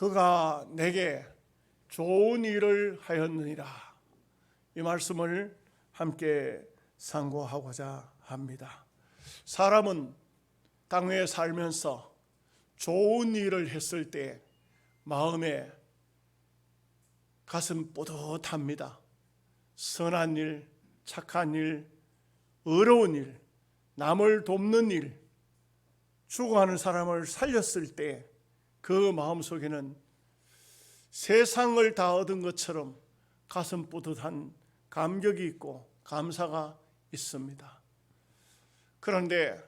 그가 내게 좋은 일을 하였느니라. 이 말씀을 함께 상고하고자 합니다. 사람은 땅 위에 살면서 좋은 일을 했을 때 마음에 가슴 뿌듯합니다. 선한 일, 착한 일, 의로운 일, 남을 돕는 일, 죽어가는 사람을 살렸을 때 그 마음속에는 세상을 다 얻은 것처럼 가슴 뿌듯한 감격이 있고 감사가 있습니다. 그런데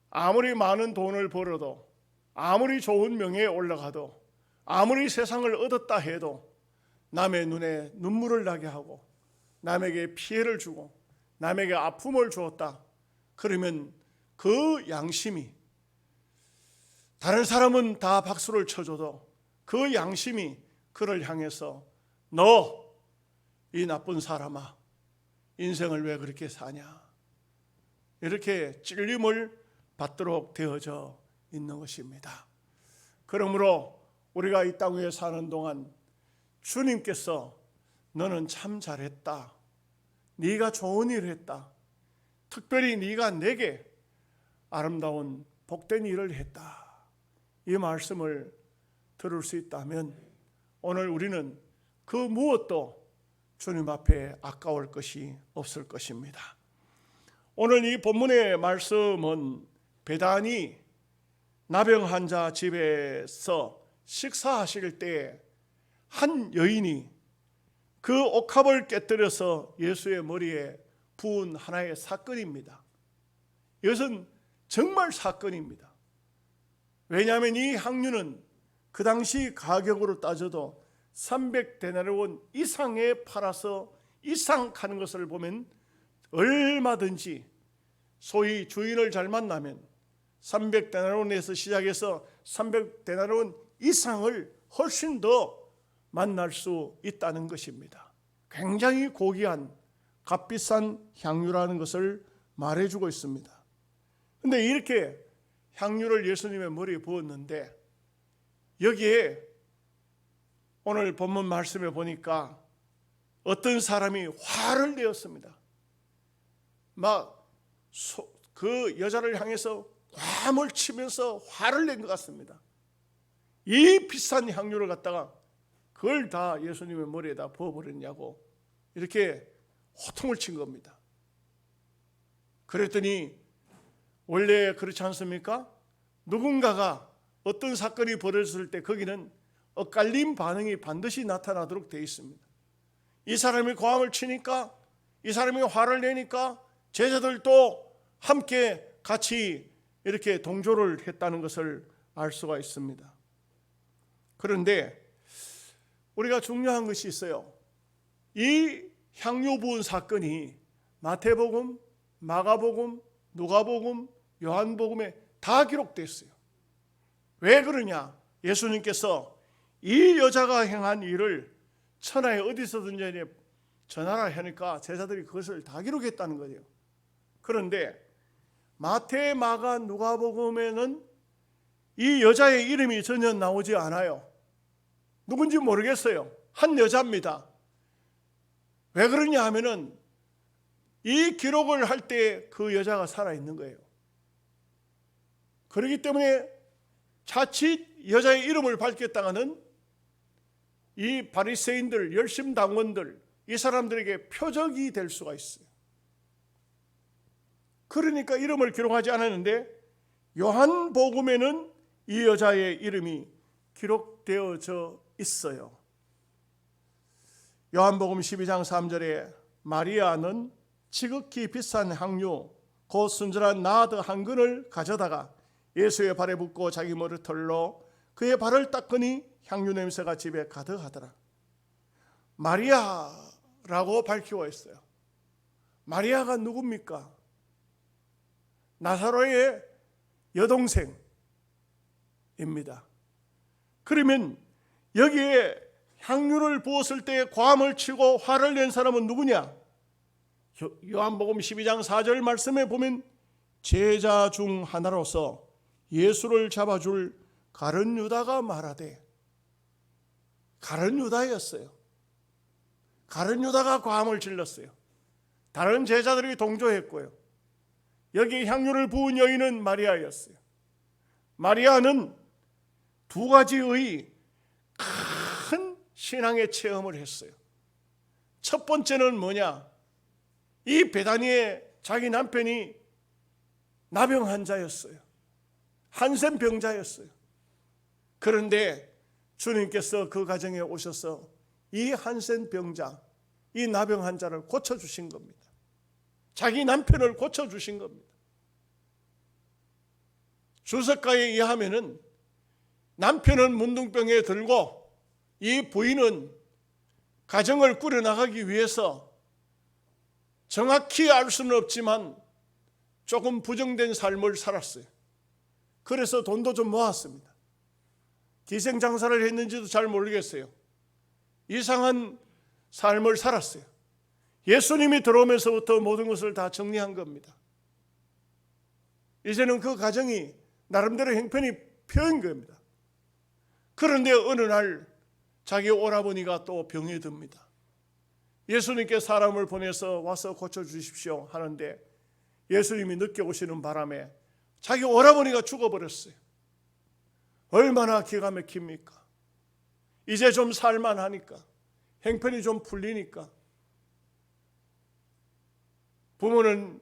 아무리 많은 돈을 벌어도, 아무리 좋은 명예에 올라가도, 아무리 세상을 얻었다 해도 남의 눈에 눈물을 나게 하고 남에게 피해를 주고 남에게 아픔을 주었다 그러면 그 양심이, 다른 사람은 다 박수를 쳐줘도 그 양심이 그를 향해서 너 이 나쁜 사람아 인생을 왜 그렇게 사냐, 이렇게 찔림을 받도록 되어져 있는 것입니다. 그러므로 우리가 이 땅 위에 사는 동안 주님께서 너는 참 잘했다, 네가 좋은 일을 했다, 특별히 네가 내게 아름다운 복된 일을 했다, 이 말씀을 들을 수 있다면 오늘 우리는 그 무엇도 주님 앞에 아까울 것이 없을 것입니다. 오늘 이 본문의 말씀은 베다니 나병 환자 집에서 식사하실 때 한 여인이 그 옥합을 깨뜨려서 예수의 머리에 부은 하나의 사건입니다. 이것은 정말 사건입니다. 왜냐하면 이 향유는 그 당시 가격으로 따져도 300데나리온 이상에 팔아서 이상 가는 것을 보면 얼마든지 소위 주인을 잘 만나면 300데나리온에서 시작해서 300데나리온 이상을 훨씬 더 만날 수 있다는 것입니다. 굉장히 고귀한 값비싼 향유라는 것을 말해주고 있습니다. 그런데 이렇게 향유를 예수님의 머리에 부었는데 여기에 오늘 본문 말씀에 보니까 어떤 사람이 화를 내었습니다. 막 그 여자를 향해서 꽐을 치면서 화를 낸 것 같습니다. 이 비싼 향유를 갖다가 그걸 다 예수님의 머리에다 부어버렸냐고 이렇게 호통을 친 겁니다. 그랬더니 원래 그렇지 않습니까? 누군가가 어떤 사건이 벌어졌을 때 거기는 엇갈림 반응이 반드시 나타나도록 되어 있습니다. 이 사람이 고함을 치니까, 이 사람이 화를 내니까 제자들도 함께 같이 이렇게 동조를 했다는 것을 알 수가 있습니다. 그런데 우리가 중요한 것이 있어요. 이 향유 부은 사건이 마태복음, 마가복음, 누가복음, 요한복음에 다 기록됐어요. 왜 그러냐? 예수님께서 이 여자가 행한 일을 천하에 어디서든지 전하라 하니까 제자들이 그것을 다 기록했다는 거예요. 그런데 마태, 마가, 누가복음에는 이 여자의 이름이 전혀 나오지 않아요. 누군지 모르겠어요. 한 여자입니다. 왜 그러냐 하면은 이 기록을 할 때 그 여자가 살아있는 거예요. 그렇기 때문에 자칫 여자의 이름을 밝혔다가는 이 바리새인들, 열심당원들, 이 사람들에게 표적이 될 수가 있어요. 그러니까 이름을 기록하지 않았는데 요한복음에는 이 여자의 이름이 기록되어져 있어요. 요한복음 12장 3절에 마리아는 지극히 비싼 향유 곧 순전한 나드 한 근을 가져다가 예수의 발에 붓고 자기 머리털로 그의 발을 닦으니 향유 냄새가 집에 가득하더라. 마리아라고 밝히고 있어요. 마리아가 누굽니까? 나사로의 여동생입니다. 그러면 여기에 향유를 부었을 때 꽐을 치고 화를 낸 사람은 누구냐? 요한복음 12장 4절 말씀에 보면 제자 중 하나로서 예수를 잡아줄 가룟 유다가 말하되, 가룟 유다였어요. 가룟 유다가 과음을 질렀어요. 다른 제자들이 동조했고요. 여기 향유를 부은 여인은 마리아였어요. 마리아는 두 가지의 큰 신앙의 체험을 했어요. 첫 번째는 뭐냐? 이 베다니의 자기 남편이 나병 환자였어요. 한센 병자였어요. 그런데 주님께서 그 가정에 오셔서 이 한센 병자, 이 나병 환자를 고쳐주신 겁니다. 자기 남편을 고쳐주신 겁니다. 주석가에 의하면은 남편은 문둥병에 들고 이 부인은 가정을 꾸려나가기 위해서 정확히 알 수는 없지만 조금 부정된 삶을 살았어요. 그래서 돈도 좀 모았습니다. 기생장사를 했는지도 잘 모르겠어요. 이상한 삶을 살았어요. 예수님이 들어오면서부터 모든 것을 다 정리한 겁니다. 이제는 그 가정이 나름대로 형편이 펴인 겁니다. 그런데 어느 날 자기 오라버니가 또 병이 듭니다. 예수님께 사람을 보내서 와서 고쳐주십시오 하는데 예수님이 늦게 오시는 바람에 자기 오라버니가 죽어버렸어요. 얼마나 기가 막힙니까? 이제 좀 살만하니까, 형편이 좀 풀리니까. 부모는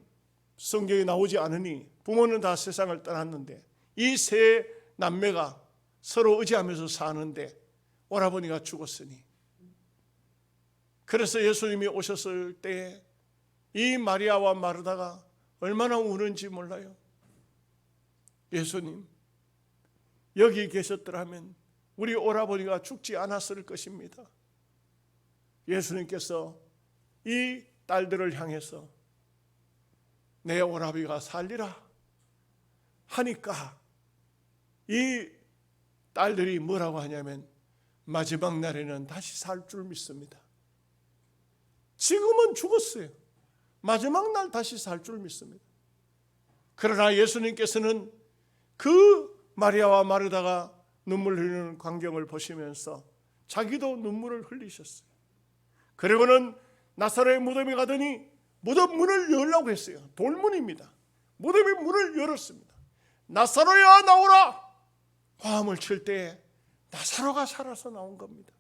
성경에 나오지 않으니 부모는 다 세상을 떠났는데 이 세 남매가 서로 의지하면서 사는데 오라버니가 죽었으니, 그래서 예수님이 오셨을 때 이 마리아와 마르다가 얼마나 우는지 몰라요. 예수님, 여기 계셨더라면 우리 오라버니가 죽지 않았을 것입니다. 예수님께서 이 딸들을 향해서 내 오라비가 살리라 하니까 이 딸들이 뭐라고 하냐면 마지막 날에는 다시 살 줄 믿습니다. 지금은 죽었어요. 마지막 날 다시 살 줄 믿습니다. 그러나 예수님께서는 그 마리아와 마르다가 눈물 흘리는 광경을 보시면서 자기도 눈물을 흘리셨어요. 그리고는 나사로의 무덤에 가더니 무덤 문을 열라고 했어요. 돌문입니다. 무덤의 문을 열었습니다. 나사로야 나오라! 화음을 칠 때 나사로가 살아서 나온 겁니다.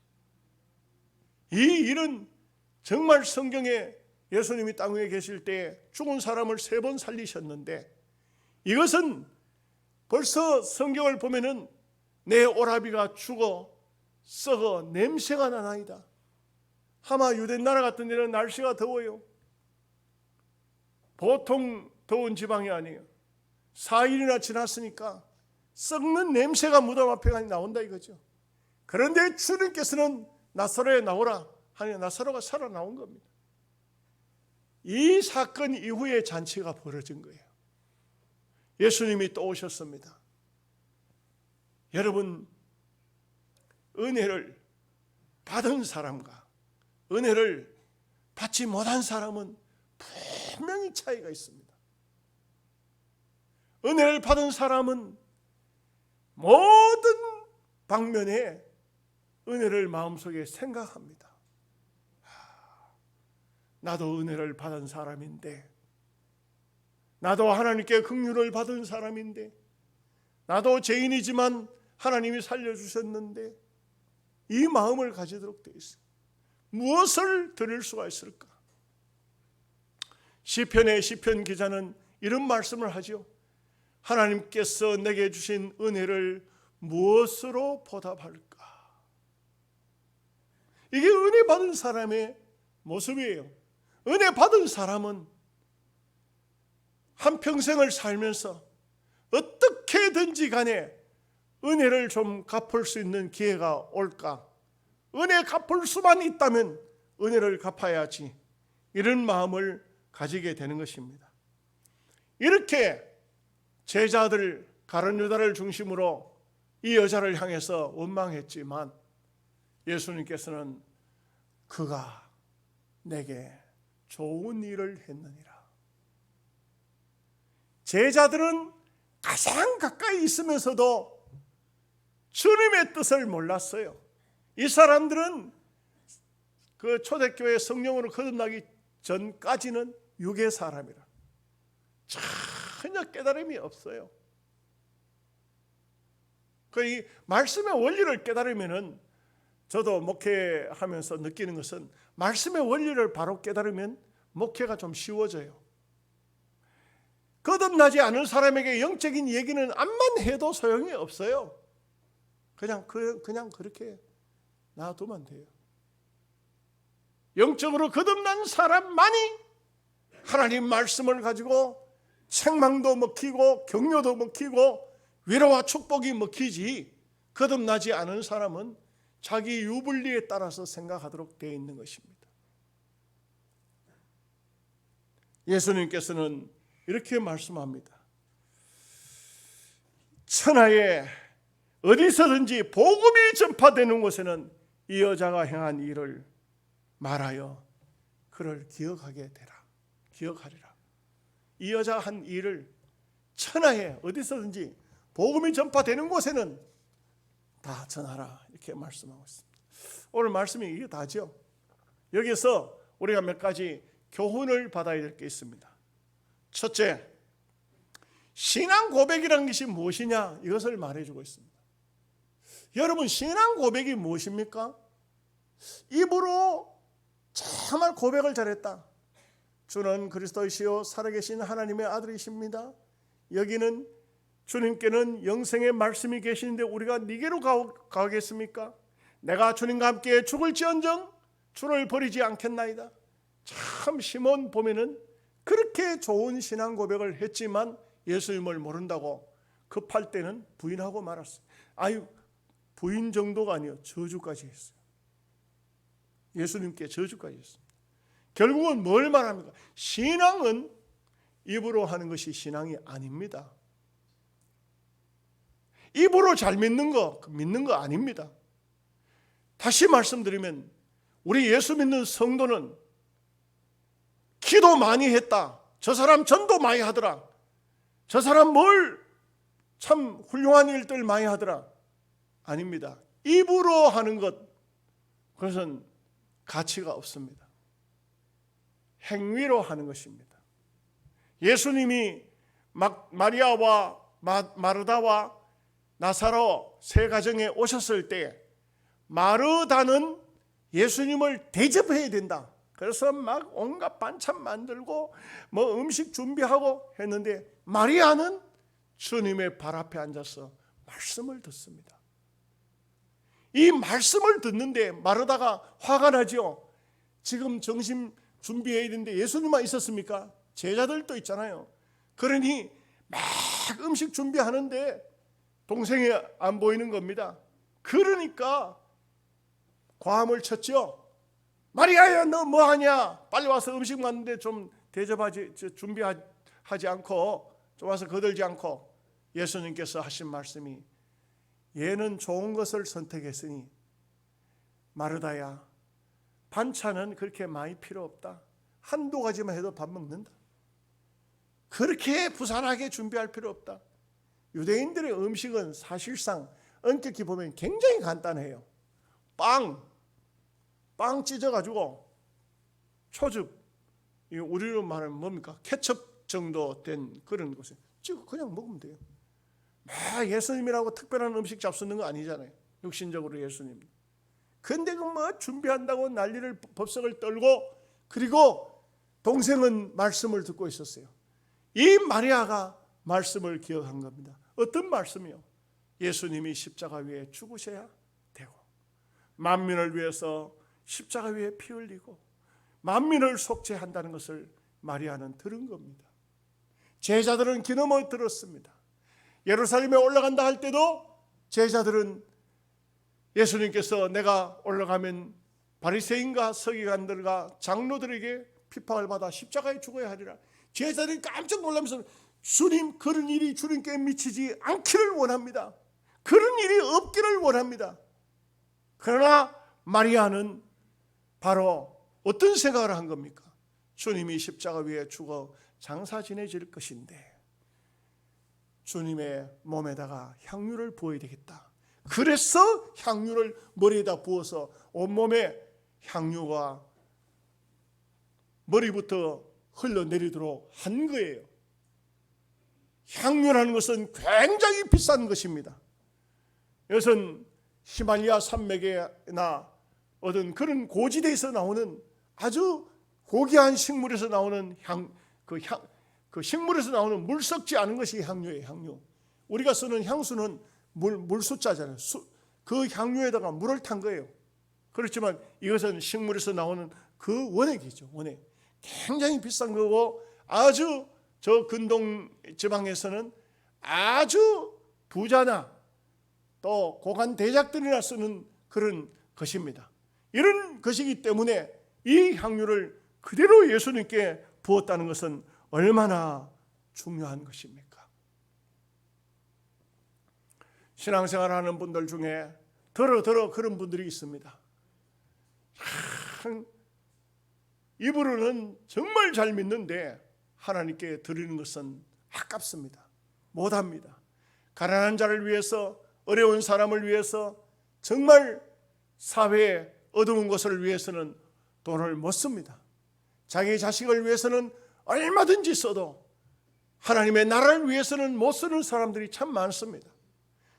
이 일은 정말 성경에 예수님이 땅 위에 계실 때 죽은 사람을 3번 살리셨는데, 이것은 벌써 성경을 보면은 내 오라비가 죽어 썩어 냄새가 나나이다. 아마 유대 나라 같은 데는 날씨가 더워요. 보통 더운 지방이 아니에요. 4일이나 지났으니까 썩는 냄새가 무덤 앞에 나온다 이거죠. 그런데 주님께서는 나사로에 나오라 하니 나사로가 살아나온 겁니다. 이 사건 이후에 잔치가 벌어진 거예요. 예수님이 또 오셨습니다. 여러분, 은혜를 받은 사람과 은혜를 받지 못한 사람은 분명히 차이가 있습니다. 은혜를 받은 사람은 모든 방면에 은혜를 마음속에 생각합니다. 나도 은혜를 받은 사람인데, 나도 하나님께 긍휼을 받은 사람인데, 나도 죄인이지만 하나님이 살려주셨는데, 이 마음을 가지도록 되어 있어요. 무엇을 드릴 수가 있을까? 시편의 시편 기자는 이런 말씀을 하죠. 하나님께서 내게 주신 은혜를 무엇으로 보답할까? 이게 은혜 받은 사람의 모습이에요. 은혜 받은 사람은 한평생을 살면서 어떻게든지 간에 은혜를 좀 갚을 수 있는 기회가 올까? 은혜 갚을 수만 있다면 은혜를 갚아야지, 이런 마음을 가지게 되는 것입니다. 이렇게 제자들 가룟 유다를 중심으로 이 여자를 향해서 원망했지만 예수님께서는 그가 내게 좋은 일을 했느니라. 제자들은 가장 가까이 있으면서도 주님의 뜻을 몰랐어요. 이 사람들은 그 초대교회 성령으로 거듭나기 전까지는 육의 사람이라 전혀 깨달음이 없어요. 이 말씀의 원리를 깨달으면은, 저도 목회하면서 느끼는 것은 말씀의 원리를 바로 깨달으면 목회가 좀 쉬워져요. 거듭나지 않은 사람에게 영적인 얘기는 암만 해도 소용이 없어요. 그냥 그렇게 놔두면 돼요. 영적으로 거듭난 사람만이 하나님 말씀을 가지고 책망도 먹히고 격려도 먹히고 위로와 축복이 먹히지, 거듭나지 않은 사람은 자기 유불리에 따라서 생각하도록 되어 있는 것입니다. 예수님께서는 이렇게 말씀합니다. 천하에 어디서든지 복음이 전파되는 곳에는 이 여자가 행한 일을 말하여 그를 기억하게 되라. 기억하리라. 이 여자가 한 일을 천하에 어디서든지 복음이 전파되는 곳에는 다 전하라, 이렇게 말씀하고 있습니다. 오늘 말씀이 이게 다죠. 여기서 우리가 몇 가지 교훈을 받아야 될 게 있습니다. 첫째, 신앙 고백이라는 것이 무엇이냐, 이것을 말해주고 있습니다. 여러분, 신앙 고백이 무엇입니까? 입으로 정말 고백을 잘했다. 주는 그리스도이시요 살아계신 하나님의 아들이십니다. 여기는 주님께는 영생의 말씀이 계시는데 우리가 니게로 가겠습니까? 내가 주님과 함께 죽을지언정 주를 버리지 않겠나이다. 참 시몬 보면은 그렇게 좋은 신앙 고백을 했지만 예수님을 모른다고 급할 때는 부인하고 말았어요. 아유, 부인 정도가 아니요, 저주까지 했어요. 예수님께 저주까지 했습니다. 결국은 뭘 말합니까? 신앙은 입으로 하는 것이 신앙이 아닙니다. 입으로 잘 믿는 거 아닙니다. 다시 말씀드리면 우리 예수 믿는 성도는 기도 많이 했다, 저 사람 전도 많이 하더라, 저 사람 뭘 참 훌륭한 일들 많이 하더라, 아닙니다. 입으로 하는 것, 그것은 가치가 없습니다. 행위로 하는 것입니다. 예수님이 마리아와 마르다와 나사로 세 가정에 오셨을 때 마르다는 예수님을 대접해야 된다. 그래서 막 온갖 반찬 만들고 뭐 음식 준비하고 했는데, 마리아는 주님의 발 앞에 앉아서 말씀을 듣습니다. 이 말씀을 듣는데 마르다가 화가 나죠. 지금 점심 준비해야 되는데 예수님만 있었습니까? 제자들도 있잖아요. 그러니 막 음식 준비하는데 동생이 안 보이는 겁니다. 그러니까 과음을 쳤죠. 마리아야, 너 뭐하냐? 빨리 와서 음식 만드는데 좀 대접하지, 준비하지 않고, 좀 와서 거들지 않고. 예수님께서 하신 말씀이, 얘는 좋은 것을 선택했으니 마르다야, 반찬은 그렇게 많이 필요 없다. 한두 가지만 해도 밥 먹는다. 그렇게 부산하게 준비할 필요 없다. 유대인들의 음식은 사실상 엄격히 보면 굉장히 간단해요. 빵 찢어가지고 초즙, 우리로 말하면 뭡니까? 케첩 정도 된 그런 것을 찍어 그냥 먹으면 돼요. 예수님이라고 특별한 음식 잡수는 거 아니잖아요. 육신적으로 예수님. 근데 그 뭐 준비한다고 난리를 법석을 떨고, 그리고 동생은 말씀을 듣고 있었어요. 이 마리아가 말씀을 기억한 겁니다. 어떤 말씀이요? 예수님이 십자가 위에 죽으셔야 되고, 만민을 위해서 십자가 위에 피 흘리고 만민을 속죄한다는 것을 마리아는 들은 겁니다. 제자들은 귀넘어 들었습니다. 예루살렘에 올라간다 할 때도 제자들은 예수님께서 내가 올라가면 바리새인과 서기관들과 장로들에게 핍박을 받아 십자가에 죽어야 하리라. 제자들이 깜짝 놀라면서 주님, 그런 일이 주님께 미치지 않기를 원합니다. 그런 일이 없기를 원합니다. 그러나 마리아는 바로 어떤 생각을 한 겁니까? 주님이 십자가 위에 죽어 장사 지내질 것인데 주님의 몸에다가 향유를 부어야 되겠다. 그래서 향유를 머리에다 부어서 온몸에 향유가 머리부터 흘러내리도록 한 거예요. 향유라는 것은 굉장히 비싼 것입니다. 이것은 히말라야 산맥이나 어떤 그런 고지대에서 나오는 아주 고귀한 식물에서 나오는 그 식물에서 나오는 물 썩지 않은 것이 향유예요. 향유. 우리가 쓰는 향수는 물수자잖아요. 그 향유에다가 물을 탄 거예요. 그렇지만 이것은 식물에서 나오는 그 원액이죠. 원액. 굉장히 비싼 거고, 아주 저 근동 지방에서는 아주 부자나 또 고관 대작들이나 쓰는 그런 것입니다. 이런 것이기 때문에 이 향유를 그대로 예수님께 부었다는 것은 얼마나 중요한 것입니까? 신앙생활하는 분들 중에 더러 그런 분들이 있습니다. 입으로는 정말 잘 믿는데 하나님께 드리는 것은 아깝습니다. 못합니다. 가난한 자를 위해서, 어려운 사람을 위해서, 정말 사회에 어두운 것을 위해서는 돈을 못 씁니다. 자기 자식을 위해서는 얼마든지 써도 하나님의 나라를 위해서는 못 쓰는 사람들이 참 많습니다.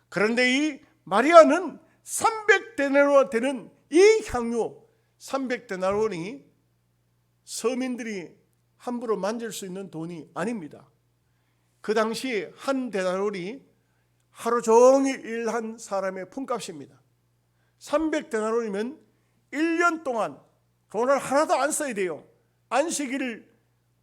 그런데 이 마리아는 300데나리온 되는 이 향유, 300데나리온이 서민들이 함부로 만질 수 있는 돈이 아닙니다. 그 당시 한 데나리온이 하루 종일 일한 사람의 품값입니다. 300데나리온이면 1년 동안 돈을 하나도 안 써야 돼요. 안식일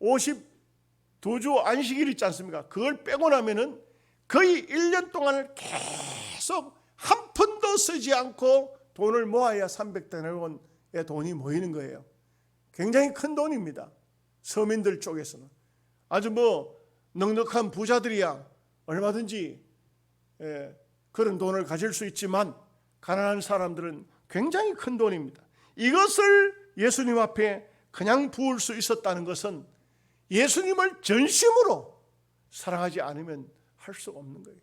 52주 안식일 있지 않습니까? 그걸 빼고 나면은 거의 1년 동안을 계속 한 푼도 쓰지 않고 돈을 모아야 300데나리온의 돈이 모이는 거예요. 굉장히 큰 돈입니다. 서민들 쪽에서는. 아주 넉넉한 부자들이야 얼마든지 그런 돈을 가질 수 있지만, 가난한 사람들은 굉장히 큰 돈입니다. 이것을 예수님 앞에 그냥 부을 수 있었다는 것은 예수님을 전심으로 사랑하지 않으면 할 수 없는 거예요.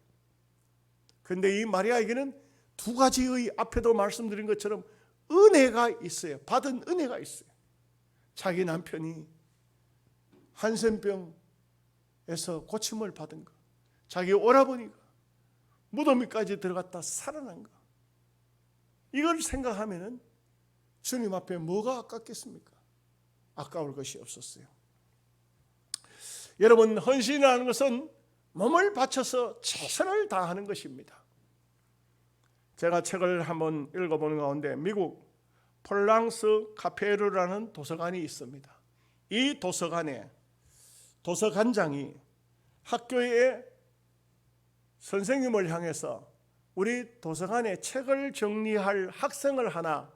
그런데 이 마리아에게는 두 가지의, 앞에도 말씀드린 것처럼 은혜가 있어요. 받은 은혜가 있어요. 자기 남편이 한센병에서 고침을 받은 것, 자기 오라버니가 무덤에까지 들어갔다 살아난 것, 이걸 생각하면은 주님 앞에 뭐가 아깝겠습니까? 아까울 것이 없었어요. 여러분, 헌신이라는 것은 몸을 바쳐서 최선을 다하는 것입니다. 제가 책을 한번 읽어보는 가운데 미국 폴랑스 카페르라는 도서관이 있습니다. 이 도서관에 도서관장이 학교의 선생님을 향해서 우리 도서관에 책을 정리할 학생을 하나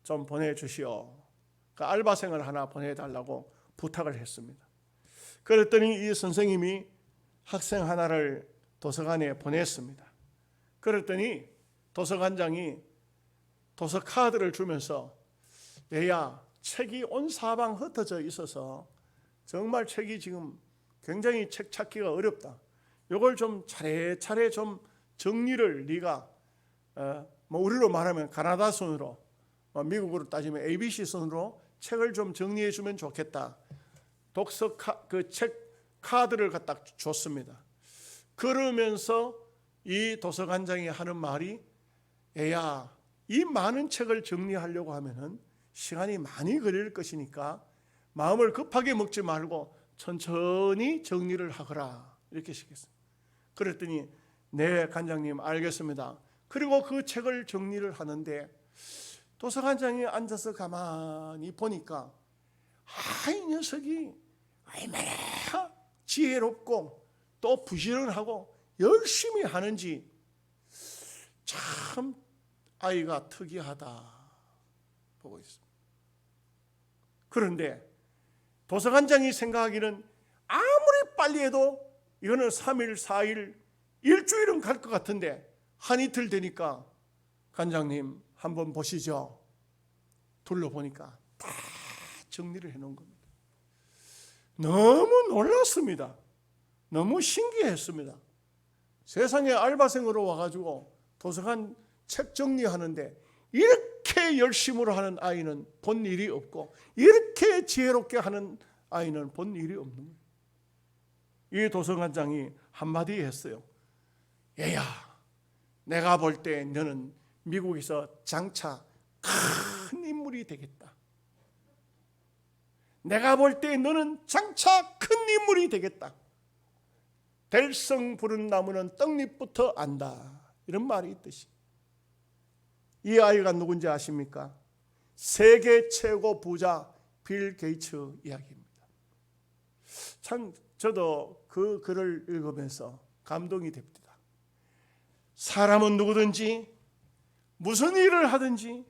좀 보내주시오. 그 알바생을 하나 보내달라고 부탁을 했습니다. 그랬더니 이 선생님이 학생 하나를 도서관에 보냈습니다. 그랬더니 도서관장이 도서 카드를 주면서, 얘야, 책이 온 사방 흩어져 있어서 정말 책이 지금 굉장히 책 찾기가 어렵다. 이걸 좀 차례차례 좀 정리를 네가 우리로 말하면 가나다 손으로, 미국으로 따지면 ABC 손으로 책을 좀 정리해 주면 좋겠다. 독서 그 책 카드를 갖다 줬습니다. 그러면서 이 도서관장이 하는 말이, 애야, 이 많은 책을 정리하려고 하면은 시간이 많이 걸릴 것이니까 마음을 급하게 먹지 말고 천천히 정리를 하거라, 이렇게 시켰습니다. 그랬더니 네, 관장님, 알겠습니다. 그리고 그 책을 정리를 하는데 도서관장이 앉아서 가만히 보니까, 이 녀석이 얼마나 지혜롭고 또 부지런하고 열심히 하는지 참 아이가 특이하다 보고 있습니다. 그런데 도서관장이 생각하기는 아무리 빨리 해도 이거는 3일, 4일, 일주일은 갈 것 같은데 한 이틀 되니까, 관장님 한번 보시죠. 둘러보니까 다 정리를 해놓은 겁니다. 너무 놀랐습니다. 너무 신기했습니다. 세상에 알바생으로 와가지고 도서관 책 정리하는데 이렇게 열심으로 하는 아이는 본 일이 없고 이렇게 지혜롭게 하는 아이는 본 일이 없는 거예요. 이 도서관장이 한마디 했어요. 얘야, 내가 볼 때 너는 미국에서 장차 큰 인물이 되겠다. 내가 볼 때 너는 장차 큰 인물이 되겠다. 될성 부른 나무는 떡잎부터 안다. 이런 말이 있듯이 이 아이가 누군지 아십니까? 세계 최고 부자 빌 게이츠 이야기입니다. 참 저도 그 글을 읽으면서 감동이 됩니다. 사람은 누구든지 무슨 일을 하든지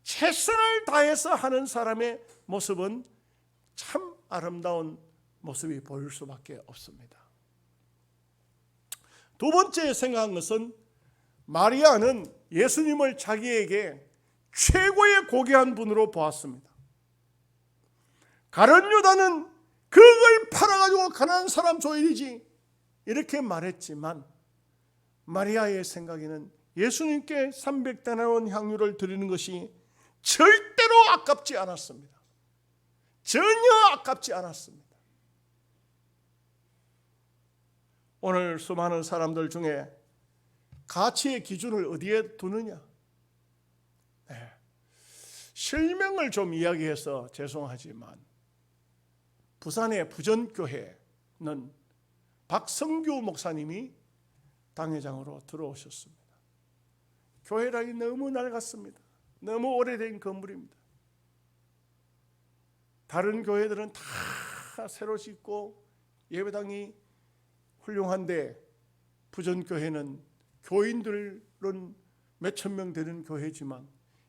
최선을 다해서 하는 사람의 모습은 참 아름다운 모습이 보일 수밖에 없습니다. 두 번째 생각한 것은 마리아는 예수님을 자기에게 최고의 고귀한 분으로 보았습니다. 가룟 유다는 그걸 팔아가지고 가난한 사람 줘야 되지 이렇게 말했지만 마리아의 생각에는 예수님께 300데나리온 향유를 드리는 것이 절대로 아깝지 않았습니다. 전혀 아깝지 않았습니다. 오늘 수많은 사람들 중에 가치의 기준을 어디에 두느냐? 실명을 좀 이야기해서 죄송하지만 부산의 부전교회는 박성규 목사님이 당회장으로 들어오셨습니다. 교회랑이 너무 낡았습니다. 너무 오래된 건물입니다. 다른 교회들은 다 새로 짓고 예배당이 훌륭한데 부전교회는 교인들은 몇천 명 되는 교회지만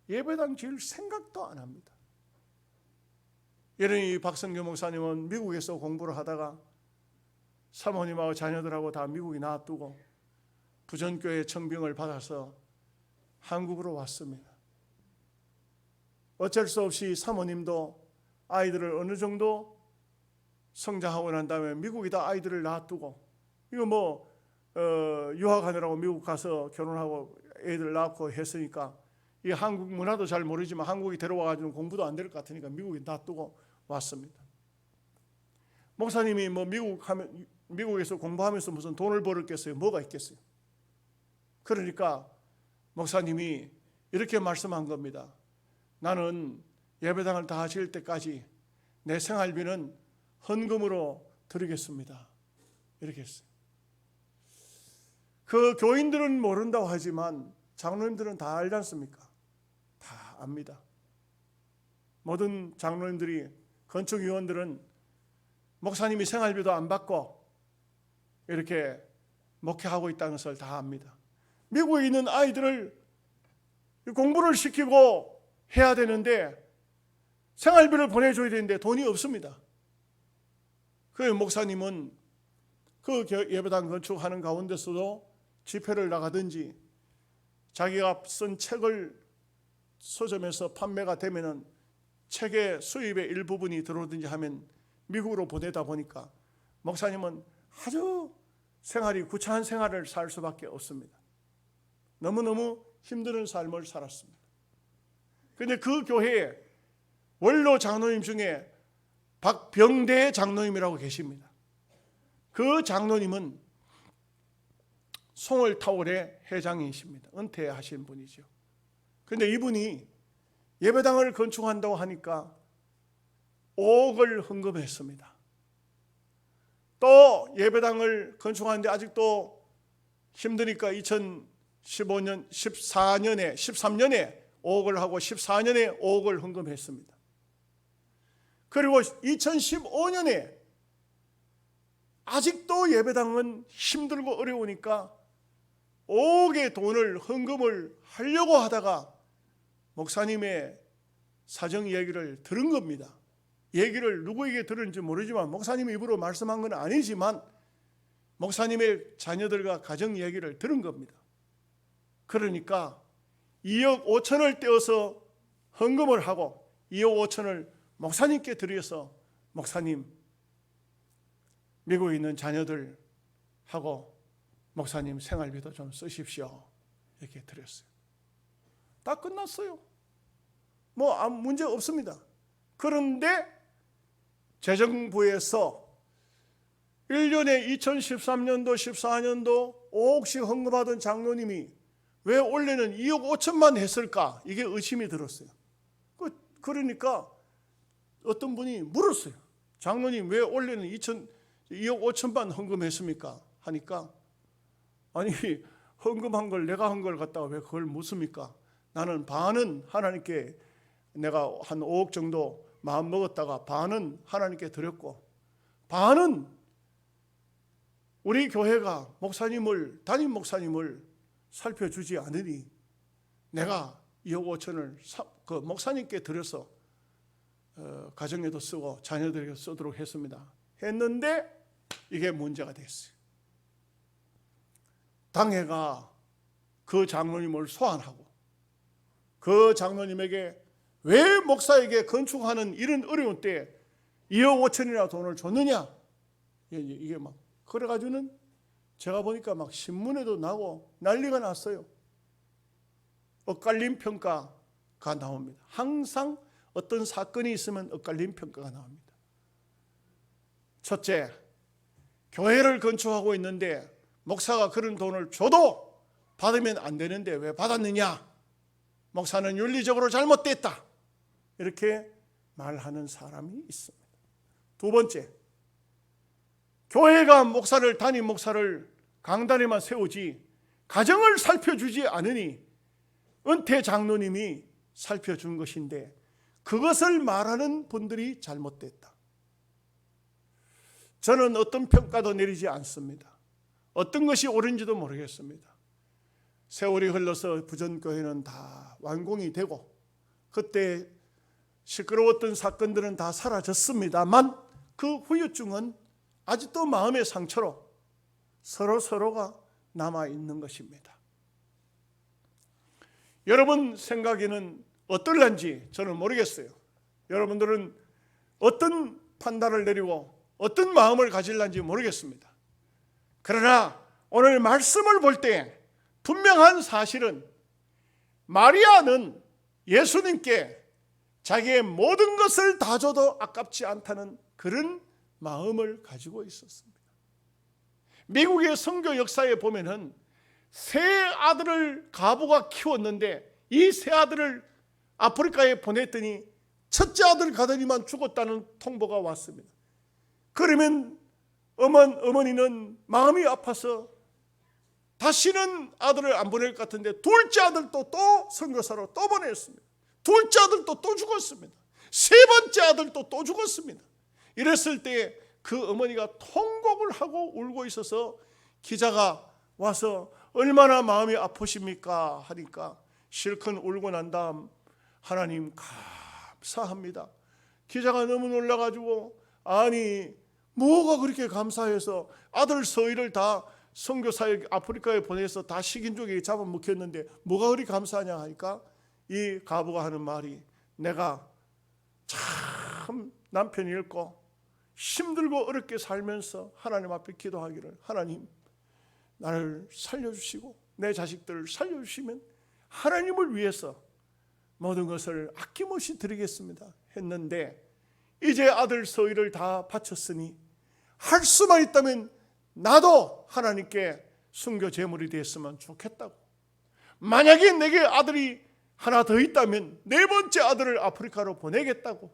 예배당 지을 생각도 안 합니다. 예전에 박성규 목사님은 미국에서 공부를 하다가 사모님하고 자녀들하고 다 미국에 놔두고 부전교회 청빙을 받아서 한국으로 왔습니다. 어쩔 수 없이 사모님도 아이들을 어느 정도 성장하고 난 다음에 미국에다 아이들을 놔두고 이거 유학하느라고 미국 가서 결혼하고 애들 낳고 했으니까 이 한국 문화도 잘 모르지만 한국에 데려와가지고 공부도 안 될 것 같으니까 미국에 놔두고 왔습니다. 목사님이 미국에서 공부하면서 무슨 돈을 벌었겠어요? 뭐가 있겠어요? 그러니까 목사님이 이렇게 말씀한 겁니다. 나는 예배당을 다 지을 때까지 내 생활비는 헌금으로 드리겠습니다. 이렇게 했어요. 그 교인들은 모른다고 하지만 장로님들은 다 알지 않습니까? 다 압니다. 모든 장로님들이, 건축위원들은 목사님이 생활비도 안 받고 이렇게 목회하고 있다는 것을 다 압니다. 미국에 있는 아이들을 공부를 시키고 해야 되는데 생활비를 보내줘야 되는데 돈이 없습니다. 그 목사님은 그 예배당 건축하는 가운데서도 집회를 나가든지 자기가 쓴 책을 서점에서 판매가 되면은 책의 수입의 일부분이 들어오든지 하면 미국으로 보내다 보니까 목사님은 아주 생활이 구차한 생활을 살 수밖에 없습니다. 너무너무 힘든 삶을 살았습니다. 그런데 그 교회에 원로 장로님 중에 박병대 장로님이라고 계십니다. 그 장로님은 송월타월의 회장이십니다. 은퇴하신 분이죠. 그런데 이분이 예배당을 건축한다고 하니까 5억을 헌금했습니다. 또 예배당을 건축하는데 아직도 힘드니까 2015년, 13년에 5억을 하고 14년에 5억을 헌금했습니다. 그리고 2015년에 아직도 예배당은 힘들고 어려우니까 5억의 돈을 헌금을 하려고 하다가 목사님의 사정 얘기를 들은 겁니다. 얘기를 누구에게 들은지 모르지만 목사님의 입으로 말씀한 건 아니지만 목사님의 자녀들과 가정 얘기를 들은 겁니다. 그러니까 2억 5천을 떼어서 헌금을 하고 2억 5천을 목사님께 드려서 목사님 미국에 있는 자녀들하고 목사님 생활비도 좀 쓰십시오. 이렇게 드렸어요. 다 끝났어요. 뭐 아무 문제 없습니다. 그런데 재정부에서 1년에 2013년도 14년도 5억씩 헌금하던 장로님이 왜 올해는 2억 5천만 했을까? 이게 의심이 들었어요. 그러니까 어떤 분이 물었어요. 장로님 왜 올해는 2억 5천만 헌금했습니까? 하니까 아니 헌금한 걸 내가 한 걸 갖다가 왜 그걸 묻습니까? 나는 반은 하나님께 내가 한 5억 정도 마음 먹었다가 반은 하나님께 드렸고 반은 우리 교회가 담임 목사님을 살펴주지 않으니 내가 2억 5천을 그 목사님께 드려서 가정에도 쓰고 자녀들에게 쓰도록 했습니다. 했는데 이게 문제가 됐어요. 당회가 그 장로님을 소환하고 그 장로님에게 왜 목사에게 건축하는 이런 어려운 때에 2억 5천이나 돈을 줬느냐? 이게 막 그래가지고는 제가 보니까 막 신문에도 나고 난리가 났어요. 엇갈린 평가가 나옵니다. 항상 어떤 사건이 있으면 엇갈린 평가가 나옵니다. 첫째, 교회를 건축하고 있는데 목사가 그런 돈을 줘도 받으면 안 되는데 왜 받았느냐? 목사는 윤리적으로 잘못됐다. 이렇게 말하는 사람이 있습니다. 두 번째, 교회가 담임 목사를 강단에만 세우지 가정을 살펴주지 않으니 은퇴 장로님이 살펴준 것인데 그것을 말하는 분들이 잘못됐다. 저는 어떤 평가도 내리지 않습니다. 어떤 것이 옳은지도 모르겠습니다. 세월이 흘러서 부전교회는 다 완공이 되고 그때 시끄러웠던 사건들은 다 사라졌습니다만 그 후유증은 아직도 마음의 상처로 서로가 남아있는 것입니다. 여러분 생각에는 어떨런지 저는 모르겠어요. 여러분들은 어떤 판단을 내리고 어떤 마음을 가질런지 모르겠습니다. 그러나 오늘 말씀을 볼 때 분명한 사실은 마리아는 예수님께 자기의 모든 것을 다 줘도 아깝지 않다는 그런 마음을 가지고 있었습니다. 미국의 선교 역사에 보면은 세 아들을 가부가 키웠는데 이 세 아들을 아프리카에 보냈더니 첫째 아들 가더니만 죽었다는 통보가 왔습니다. 그러면 어머니는 마음이 아파서 다시는 아들을 안 보낼 것 같은데 둘째 아들도 또 선교사로 또 보냈습니다. 둘째 아들도 또 죽었습니다. 세 번째 아들도 또 죽었습니다. 이랬을 때 그 어머니가 통곡을 하고 울고 있어서 기자가 와서 얼마나 마음이 아프십니까 하니까 실컷 울고 난 다음 하나님 감사합니다. 기자가 너무 놀라가지고 아니 뭐가 그렇게 감사해서 아들 서희를 다 선교사역 아프리카에 보내서 다 식인종에 잡아먹혔는데 뭐가 그리 감사하냐 하니까 이 가부가 하는 말이 내가 참 남편이 잃고 힘들고 어렵게 살면서 하나님 앞에 기도하기를 하나님 나를 살려주시고 내 자식들을 살려주시면 하나님을 위해서 모든 것을 아낌없이 드리겠습니다 했는데 이제 아들 서희를 다 바쳤으니 할 수만 있다면 나도 하나님께 순교 제물이 됐으면 좋겠다고. 만약에 내게 아들이 하나 더 있다면 네 번째 아들을 아프리카로 보내겠다고.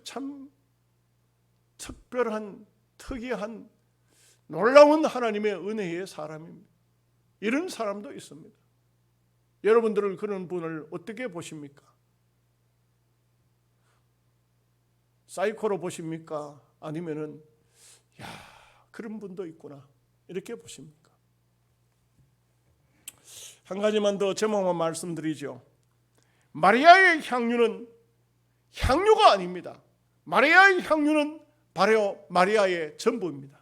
참 특별한 특이한 놀라운 하나님의 은혜의 사람입니다. 이런 사람도 있습니다. 여러분들은 그런 분을 어떻게 보십니까? 사이코로 보십니까? 아니면은 그런 분도 있구나 이렇게 보십니까? 한 가지만 더 제목만 말씀드리죠. 마리아의 향유는 향유가 아닙니다. 마리아의 향유는 바로 마리아의 전부입니다.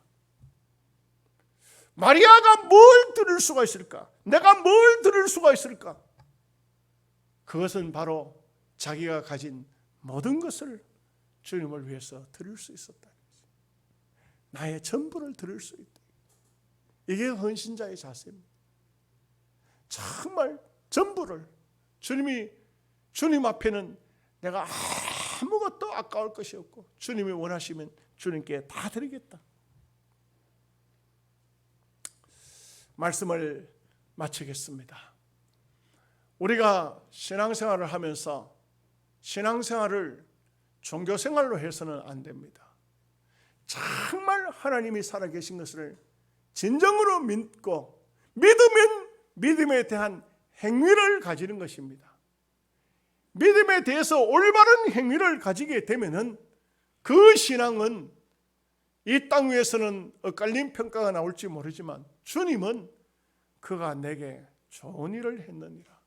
마리아가 뭘 들을 수가 있을까? 내가 뭘 들을 수가 있을까? 그것은 바로 자기가 가진 모든 것을 주님을 위해서 드릴 수 있었다. 나의 전부를 드릴 수 있다. 이게 헌신자의 자세입니다. 정말 전부를 주님 앞에는 내가 아무것도 아까울 것이 없고 주님이 원하시면 주님께 다 드리겠다. 말씀을 마치겠습니다. 우리가 신앙생활을 하면서 신앙생활을 종교생활로 해서는 안 됩니다. 정말 하나님이 살아계신 것을 진정으로 믿고 믿으면 믿음에 대한 행위를 가지는 것입니다. 믿음에 대해서 올바른 행위를 가지게 되면은 그 신앙은 이 땅 위에서는 엇갈린 평가가 나올지 모르지만 주님은 그가 내게 좋은 일을 했느니라.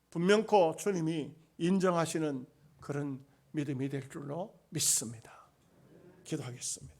분명코 주님이 인정하시는 그런 믿음이 될 줄로 믿습니다. 기도하겠습니다.